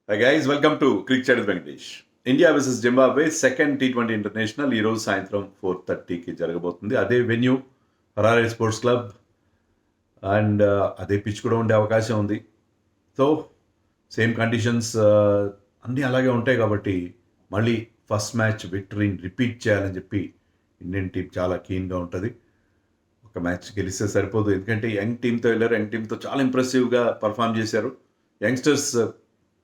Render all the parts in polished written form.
Hi guys, welcome to Cricket Chat with Venkatesh. India versus Zimbabwe second T20 international ఈరోజు సాయంత్రం 4:30కి జరగబోతుంది. అదే venue Harare sports club and అదే pitch కూడా ఉండే అవకాశం ఉంది. సో సేమ్ కండిషన్స్ అన్నీ అలాగే ఉంటాయి కాబట్టి మళ్ళీ ఫస్ట్ మ్యాచ్ విక్టరీని రిపీట్ చేయాలని చెప్పి ఇండియన్ టీం చాలా కీన్గా ఉంటుంది. ఒక మ్యాచ్ గెలిస్తే సరిపోదు, ఎందుకంటే యంగ్ టీంతో వెళ్ళారు. యంగ్ టీంతో చాలా ఇంప్రెసివ్గా పర్ఫామ్ చేశారు. యంగ్స్టర్స్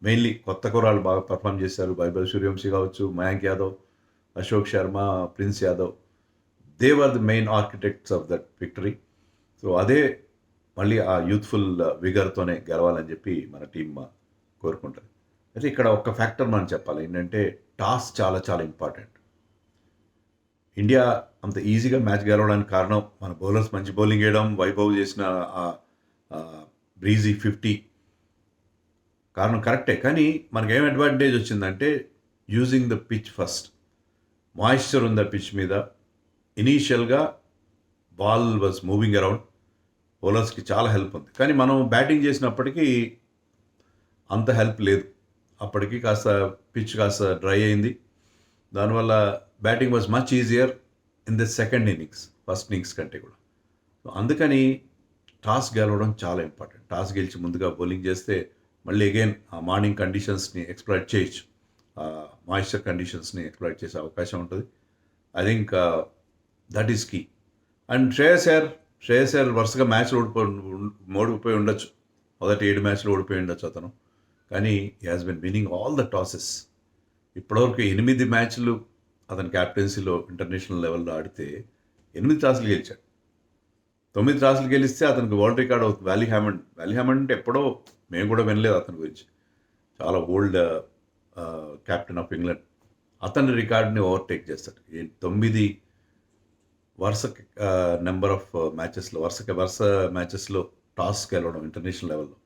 మెయిన్లీ కొత్త కుర్రాళ్ళు బాగా పర్ఫామ్ చేశారు. వైభవ్ సూర్యవంశీ కావచ్చు, Mayank Yadav, Ashok Sharma, prince Yadav, they were the main architects of that victory. So అదే మళ్ళీ ఆ యూత్ఫుల్ విగర్తోనే గెలవాలని చెప్పి మన టీం కోరుకుంటుంది. అయితే ఇక్కడ ఒక ఫ్యాక్టర్ మనం చెప్పాలి ఏంటంటే టాస్ చాలా చాలా ఇంపార్టెంట్. ఇండియా అంత ఈజీగా మ్యాచ్ గెలవడానికి కారణం మన బౌలర్స్ మంచి బౌలింగ్ వేయడం, వైభవ్ చేసిన బ్రీజీ 50 కారణం కరెక్టే. కానీ మనకేం అడ్వాంటేజ్ వచ్చిందంటే using the pitch first. Moisture ఉంది ఆ పిచ్ మీద. ఇనీషియల్గా బాల్ వాజ్ మూవింగ్ అరౌండ్, బౌలర్స్కి చాలా హెల్ప్ ఉంది. కానీ మనం బ్యాటింగ్ చేసినప్పటికీ అంత హెల్ప్ లేదు. అప్పటికి కాస్త పిచ్ కాస్త డ్రై అయింది. దానివల్ల batting was much easier in the second innings, first innings కంటే కూడా. సో అందుకని టాస్ గెలవడం చాలా ఇంపార్టెంట్. టాస్ గెలిచి ముందుగా బౌలింగ్ చేస్తే మళ్ళీ అగైన్ ఆ మార్నింగ్ కండిషన్స్ని ఎక్స్ప్లాయిట్ చేయొచ్చు, మాయిశ్చర్ కండిషన్స్ని ఎక్స్ప్లాయిట్ చేసే అవకాశం ఉంటుంది. I think that is key. And Shreyas Iyer వరుసగా మ్యాచ్లు ఓడిపోయి ఉండొచ్చు. మొదటి 7 మ్యాచ్లు ఓడిపోయి ఉండొచ్చు అతను. కానీ he has bin winnowing all the టాసెస్. ఇప్పటివరకు 8 మ్యాచ్లు అతని క్యాప్టెన్సీలో ఇంటర్నేషనల్ లెవెల్లో ఆడితే 8 టాస్లు గెలిచాడు. 9 టాస్లు గెలిస్తే అతనికి వరల్డ్ రికార్డ్ అవుతుంది. వ్యాలీ హ్యామండ్ అంటే ఎప్పుడో మేము కూడా వినలేదు అతని గురించి. చాలా ఓల్డ్ క్యాప్టెన్ ఆఫ్ ఇంగ్లాండ్. అతని రికార్డ్ని ఓవర్టేక్ చేస్తాడు. 9 వరుస నెంబర్ ఆఫ్ మ్యాచెస్లో వరుస మ్యాచెస్లో టాస్ గెలవడం ఇంటర్నేషనల్ లెవెల్లో.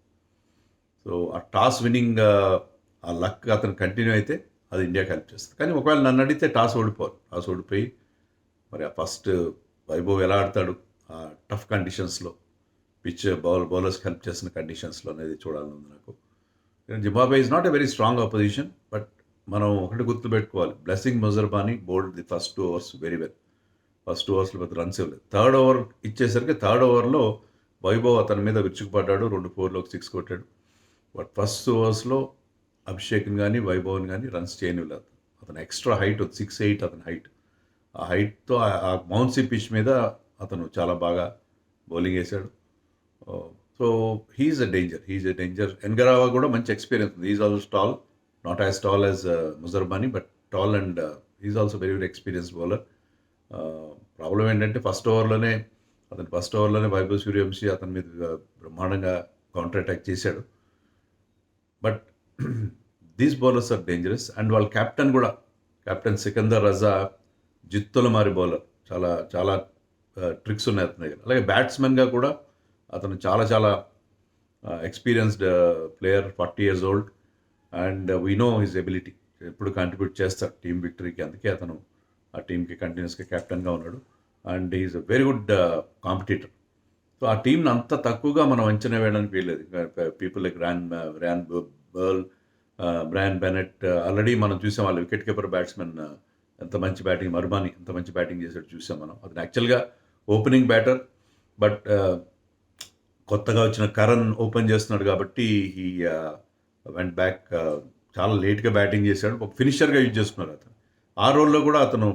సో ఆ టాస్ విన్నింగ్ ఆ లక్ అతను కంటిన్యూ అయితే అది ఇండియాకి హెల్ప్ చేస్తుంది. కానీ ఒకవేళ నన్ను అడిగితే టాస్ ఓడిపోయి మరి ఆ ఫస్ట్ వైభవ్ ఎలా ఆడతాడు ఆ టఫ్ కండిషన్స్లో, పిచ్ బౌలర్స్కి హెల్ప్ చేసిన కండిషన్స్లో అనేది చూడాలని ఉంది నాకు. Zimbabwe is not a very strong opposition, but మనం ఒకటి గుర్తుపెట్టుకోవాలి, blessing ముజర్బానీ bowled the first 2 overs very well. First 2 overs పెద్ద రన్స్ ఇవ్వలేదు. థర్డ్ ఓవర్ ఇచ్చేసరికి థర్డ్ ఓవర్లో వైభవ్ అతని మీద విరుచుకుపడ్డాడు. 2 4 6 కొట్టాడు. బట్ ఫస్ట్ 2 overs అభిషేక్ని కానీ వైభవ్ని కానీ రన్స్ చేయనివ్వలేదు. అతను ఎక్స్ట్రా హైట్ 6'8" అతని హైట్. ఆ హైట్తో ఆ మౌన్సీ పిచ్ మీద అతను చాలా బాగా బౌలింగ్ వేశాడు. So he's a danger. Ngarava కూడా మంచి ఎక్స్పీరియన్స్ ఉంది. Is also tall, not as tall as Muzarabani, but tall and is also very very experience bowler. Problem ఏంటంటే ఫస్ట్ ఓవర్లోనే వైభవ్ సూర్యవంశీ అతని మీద బ్రహ్మాండంగా కౌంటర్ అటాక్ చేశాడు. But these bowlers are dangerous. And వాళ్ళ కెప్టెన్ సికందర్ రజా జిత్తుల మారి బౌలర్. చాలా చాలా ట్రిక్స్ ఉన్నాయి అతని దగ్గర. అలాగే బ్యాట్స్మెన్గా కూడా అతను చాలా చాలా experienced player, 40 years old, and we know his ability. ఎప్పుడు కంట్రిబ్యూట్ చేస్తాడు టీం విక్టరీకి. అందుకే అతను ఆ టీంకి కంటిన్యూస్గా కెప్టెన్గా ఉన్నాడు. And is a very good competitor. So ఆ టీంని అంత తక్కువగా మనం అంచనా వేయడానికి వీల్లేదు. People like Ryan Burl, Brian Bennett already మనం చూసాం. వాళ్ళ వికెట్ కీపర్ బ్యాట్స్మెన్ ఎంత మంచి బ్యాటింగ్, మర్బానీ ఎంత మంచి బ్యాటింగ్ చేశాడు చూసాం మనం. అతను యాక్చువల్గా ఓపెనింగ్ బ్యాటర్, బట్ కొత్తగా వచ్చిన కరణ్ ఓపెన్ చేస్తున్నాడు కాబట్టి ఈ వెంట్ బ్యాక్. చాలా లేట్గా బ్యాటింగ్ చేశాడు. ఒక ఫినిషర్గా యూజ్ చేసుకున్నారు అతను. ఆ రోల్లో కూడా అతను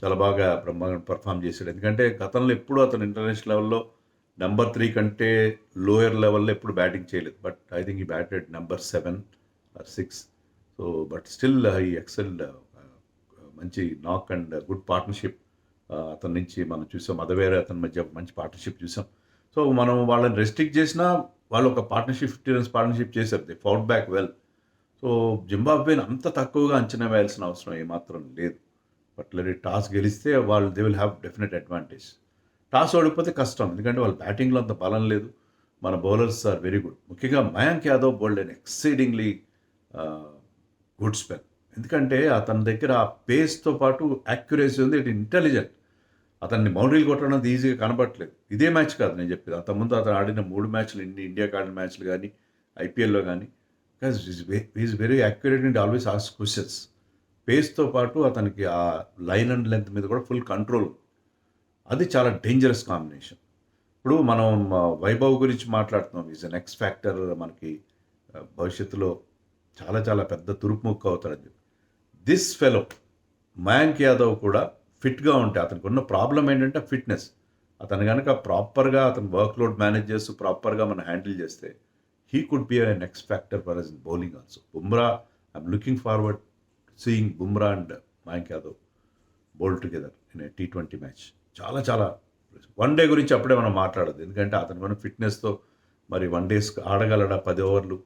చాలా బాగా బ్రహ్మాండంగా పర్ఫామ్ చేశాడు. ఎందుకంటే గతంలో ఎప్పుడు అతను ఇంటర్నేషనల్ లెవెల్లో నెంబర్ 3 కంటే లోయర్ లెవెల్లో ఎప్పుడు బ్యాటింగ్ చేయలేదు. బట్ ఐ థింక్ ఈ batted number 7 or 6. So but still ఈ ఎక్సెల్డ్. మంచి నాక్ అండ్ గుడ్ పార్ట్నర్షిప్ అతని నుంచి మనం చూసాం. అదవేరే అతని మధ్య మంచి పార్ట్నర్షిప్ చూసాం. సో మనం వాళ్ళని రెస్ట్రిక్ట్ చేసినా వాళ్ళు ఒక 50 runs పార్ట్నర్షిప్ చేశారు. They fought back well. So జింబాబ్వేని అంత తక్కువగా అంచనా వేయాల్సిన అవసరం ఏమాత్రం లేదు. బట్ టాస్ గెలిస్తే వాళ్ళు they will have definite advantage. Toss ఓడిపోతే కష్టం, ఎందుకంటే వాళ్ళ బ్యాటింగ్లో అంత బలం లేదు. మన బౌలర్స్ ఆర్ వెరీ గుడ్. ముఖ్యంగా Mayank Yadav bowled and exceedingly good spell. ఎందుకంటే అతని దగ్గర ఆ పేస్తో పాటు యాక్యురసీ ఉంది, ఇట్ ఇంటెలిజెంట్. అతన్ని బౌండరీలు కొట్టడం అంత ఈజీగా కనబడట్లేదు. ఇదే మ్యాచ్ కాదు నేను చెప్పేది. అంతకుముందు అతను ఆడిన 3 మ్యాచ్లు, ఇండియాకి ఆడిన మ్యాచ్లు కానీ, ఐపీఎల్లో కానీ because is very accurate and always ask questions. పేస్‌తో పాటు అతనికి ఆ లైన్ అండ్ లెంత్ మీద కూడా ఫుల్ కంట్రోల్. అది చాలా డేంజరస్ కాంబినేషన్. ఇప్పుడు మనం వైభవ్ గురించి మాట్లాడుతున్నాం. ఈజ్ ఎన్ ఎక్స్ ఫ్యాక్టర్ మనకి భవిష్యత్తులో చాలా చాలా పెద్ద తురుపుముక్క అవుతాడని చెప్పి. దిస్ ఫెలో మయాంక్ యాదవ్ కూడా ఫిట్‌గా ఉంటే అతనికి ఉన్న ప్రాబ్లమ్ ఏంటంటే ఫిట్‌నెస్. అతను గనక ప్రాపర్‌గా అతను వర్క్ లోడ్ మేనేజ్ చేస్తూ ప్రాపర్‌గా మనం హ్యాండిల్ చేస్తే he could be an X factor for us in bowling also. Bumrah I'm looking forward seeing Bumrah and Mayank Yadav bowl together in a T20 match. చాలా చాలా వన్ డే గురించి అప్పుడే మనం మాట్లాడొద్దు. ఎందుకంటే అతను మన ఫిట్‌నెస్‌తో మరి వన్ డేస్ ఆడగలడా 10 ఓవర్లు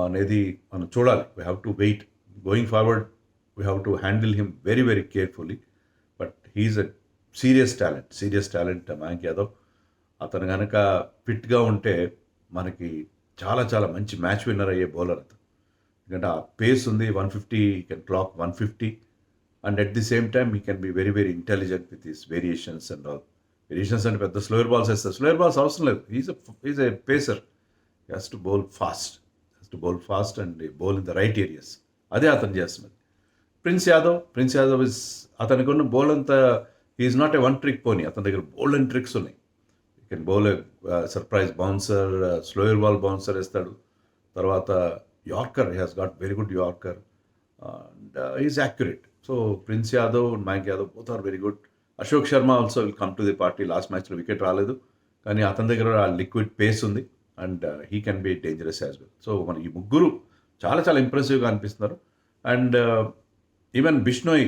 అనేది మనం చూడాలి. We have to wait. Going forward we have to handle him very very carefully. But he is a serious talent Mayank Yadav. అతను గనక ఫిట్‌గా ఉంటే మనకి చాలా చాలా మంచి మ్యాచ్ విన్నర్ అయ్యే బౌలర్ అతను. ఎందుకంటే ఆ పేస్ ఉంది. 150 can clock 150 and at the same time he can be very very intelligent with his variations and all. Variations అంటే పెద్ద స్లోయర్ బాల్స్ వేస్తారు. స్లోయర్ బాల్స్ అవసరం లేదు. Is a pacer. He has to bowl fast and bowl in the right areas. అదే అతను చేస్తున్నది. Prince Yadav is అతనికి ఉన్న బౌల్ అంతా is not a one trick pony. అతని దగ్గర బౌల్ అండ్ ట్రిక్స్ ఉన్నాయి. You can bowl surprise bouncer, slower ball bouncer వేస్తాడు. తర్వాత yorker, he has got very good yorker and is accurate. So Prince Yadav and Mayank Yadav both are very good. Ashok Sharma also will come to the party. Last మ్యాచ్లో wicket రాలేదు, కానీ అతని దగ్గర ఆ liquid pace ఉంది and he can be dangerous as well. So మన ఈ ముగ్గురు చాలా చాలా ఇంప్రెసివ్గా అనిపిస్తున్నారు. అండ్ ఈవెన్ బిష్నోయ్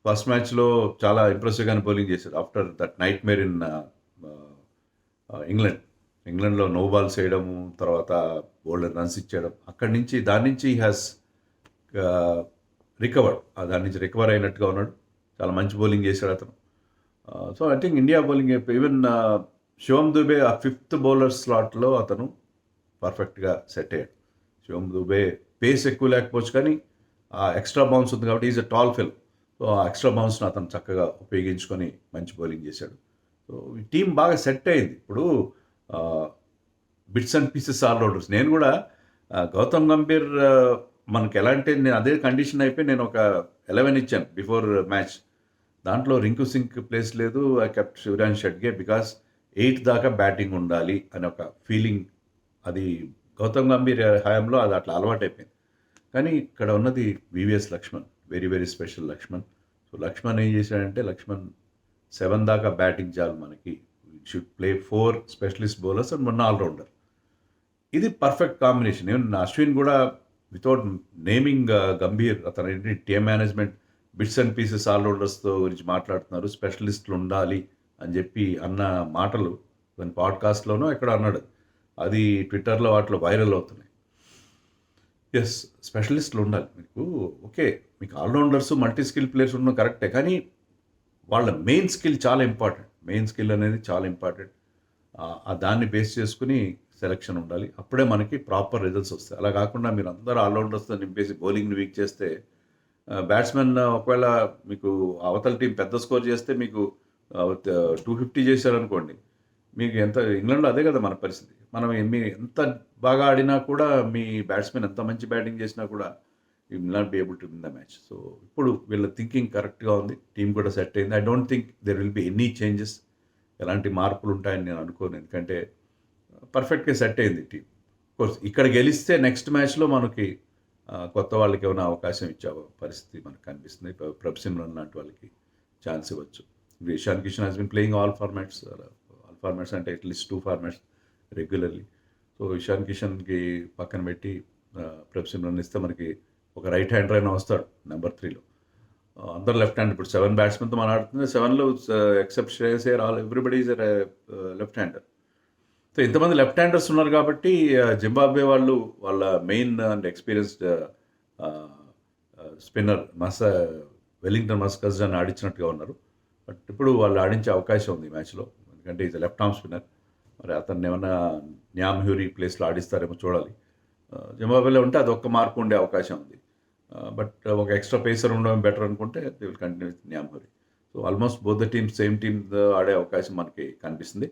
ఫస్ట్ మ్యాచ్లో చాలా ఇంప్రెసివ్గానే బౌలింగ్ చేశారు. After that nightmare in ఇంగ్లాండ్లో నో బాల్స్ వేయడము, తర్వాత బౌలర్ రన్స్ ఇచ్చేయడం, అక్కడి నుంచి దాని నుంచి హ్యాస్ రికవర్డ్. దాని నుంచి రికవర్ అయినట్టుగా ఉన్నాడు. చాలా మంచి బౌలింగ్ చేశాడు అతను. So I think India bowling even Shivam Dube ఆ 5th బౌలర్ స్లాట్లో అతను పర్ఫెక్ట్గా సెట్ అయ్యాడు. శివం దుబే పేస్ ఎక్కువ లేకపోవచ్చు, కానీ ఆ ఎక్స్ట్రా బౌన్స్ ఉంది కాబట్టి is a tall fellow. So ఆ ఎక్స్ట్రా బౌన్స్ని అతను చక్కగా ఉపయోగించుకొని మంచి బౌలింగ్ చేశాడు. సో ఈ టీం బాగా సెట్ అయింది. ఇప్పుడు బిట్స్ అండ్ పీసెస్ ఆల్రౌండర్స్. నేను కూడా గౌతమ్ గంభీర్ మనకి ఎలా అంటే నేను అదే కండిషన్ అయిపోయి నేను ఒక 11 ఇచ్చాను బిఫోర్ మ్యాచ్. దాంట్లో రింకు సింగ్ ప్లేస్ లేదు. ఐ కెప్ట్ శివరాజ్ షెట్గే బికాస్ 8 దాకా బ్యాటింగ్ ఉండాలి అనే ఒక ఫీలింగ్. అది గౌతమ్ గంభీర్ హయాంలో అది అట్లా అలవాటైపోయింది. కానీ ఇక్కడ ఉన్నది VVS Laxman, very very special Laxman. So Laxman ఏం చేశాడంటే 7 దాకా బ్యాటింగ్ చాలు మనకి. Should play 4 specialist bowlers and 1 allrounder. ఇది పర్ఫెక్ట్ కాంబినేషన్. ఈవెన్ అశ్విన్ కూడా వితౌట్ నేమింగ్ గంభీర్ అతను ఏంటి team management bits and pieces ఆల్రౌండర్స్తో గురించి మాట్లాడుతున్నారు, స్పెషలిస్టులు ఉండాలి అని చెప్పి అన్న మాటలు తన పాడ్కాస్ట్లోనో ఎక్కడ అన్నాడు. అది ట్విట్టర్లో వాటిలో వైరల్ అవుతున్నాయి. ఎస్, స్పెషలిస్టులు ఉండాలి మీకు. ఓకే, మీకు ఆల్రౌండర్స్ మల్టీ స్కిల్ ప్లేయర్స్ ఉండడం కరెక్టే, కానీ వాళ్ళ మెయిన్ స్కిల్ చాలా ఇంపార్టెంట్. మెయిన్ స్కిల్ అనేది చాలా ఇంపార్టెంట్. దాన్ని బేస్ చేసుకుని సెలెక్షన్ ఉండాలి. అప్పుడే మనకి ప్రాపర్ రిజల్ట్స్ వస్తాయి. అలా కాకుండా మీరు అందరూ ఆల్రౌండర్స్తో నింపేసి బౌలింగ్ని వీక్ చేస్తే బ్యాట్స్మెన్ ఒకవేళ మీకు అవతల టీం పెద్ద స్కోర్ చేస్తే మీకు 250 చేశారనుకోండి, మీకు ఎంత ఇంగ్లాండ్లో అదే కదా మన పరిస్థితి. మనం మీ ఎంత బాగా ఆడినా కూడా మీ బ్యాట్స్మెన్ ఎంత మంచి బ్యాటింగ్ చేసినా కూడా you will not be able to win the match. So ఇప్పుడు వీళ్ళ థింకింగ్ కరెక్ట్గా ఉంది. టీం కూడా సెట్ అయింది. I don't think there will be any changes. ఎలాంటి మార్పులు ఉంటాయని నేను అనుకోను. ఎందుకంటే పర్ఫెక్ట్గా సెట్ అయింది టీం. కోర్స్ ఇక్కడ గెలిస్తే నెక్స్ట్ మ్యాచ్లో మనకి కొత్త వాళ్ళకి ఏమైనా అవకాశం ఇచ్చే పరిస్థితి మనకు కనిపిస్తుంది. ప్రభ్ సిమ్రన్ లాంటి వాళ్ళకి ఛాన్స్ ఇవ్వచ్చు. Ishan Kishan has been playing all formats అంటే at least 2 formats regularly. So Ishan కిషన్కి పక్కన పెట్టి ప్రభ్ సిమ్రన్ ఇస్తే మనకి ఒక రైట్ హ్యాండర్ అయినా వస్తాడు నెంబర్ 3లో. అందరు లెఫ్ట్ హ్యాండ్. ఇప్పుడు 7 బ్యాట్స్మెన్తో మనం ఆడుతుంది. 7లో except Shreyas Iyer everybody is left hander. So ఇంతమంది లెఫ్ట్ హ్యాండర్స్ ఉన్నారు కాబట్టి జింబాబ్వే వాళ్ళు వాళ్ళ main and experienced spinner Wellington మస్కజ్ని ఆడించినట్టుగా ఉన్నారు. బట్ ఇప్పుడు వాళ్ళు ఆడించే అవకాశం ఉంది ఈ మ్యాచ్లో. ఎందుకంటే ఈజ్ లెఫ్ట్ ఆర్మ్ స్పిన్నర్. మరి అతన్ని ఏమన్నా న్యామ్ హ్యూరీ ప్లేస్లో ఆడిస్తారేమో చూడాలి. జింబాబ్వేలో ఉంటే అది ఒక్క మార్పు ఉండే అవకాశం ఉంది. బట్ ఒక ఎక్స్ట్రా పేసర్ ఉండడం బెటర్ అనుకుంటే they will continue with Nyamhuri. So almost both the teams same team ఆడే అవకాశం మనకి కనిపిస్తుంది.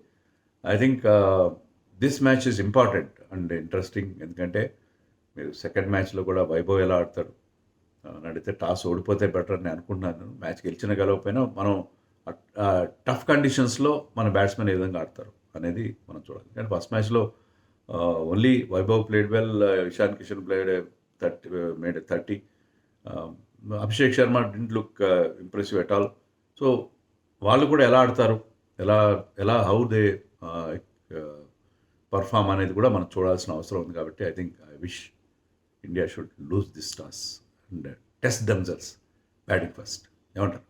I think this match is important and interesting. ఎందుకంటే మీరు సెకండ్ మ్యాచ్లో కూడా వైభవ్ ఎలా ఆడతాడు అని అడిగితే టాస్ ఓడిపోతే బెటర్ అని అనుకుంటున్నాను. మ్యాచ్ గెలిచినా గెలవకపోయినా మనం టఫ్ కండిషన్స్లో మన బ్యాట్స్మెన్ ఏ విధంగా ఆడతారు అనేది మనం చూడాలి. కానీ ఫస్ట్ మ్యాచ్లో only Vaibhav played well, Ishan Kishan played 30 Abhishek Sharma didn't look impressive at all. So వాళ్ళు కూడా ఎలా ఆడతారు, ఎలా ఎలా హౌ దే పర్ఫామ్ అనేది కూడా మనం చూడాల్సిన అవసరం ఉంది. కాబట్టి I think I wish India should lose this toss and test themselves batting first. ఏమంటారు?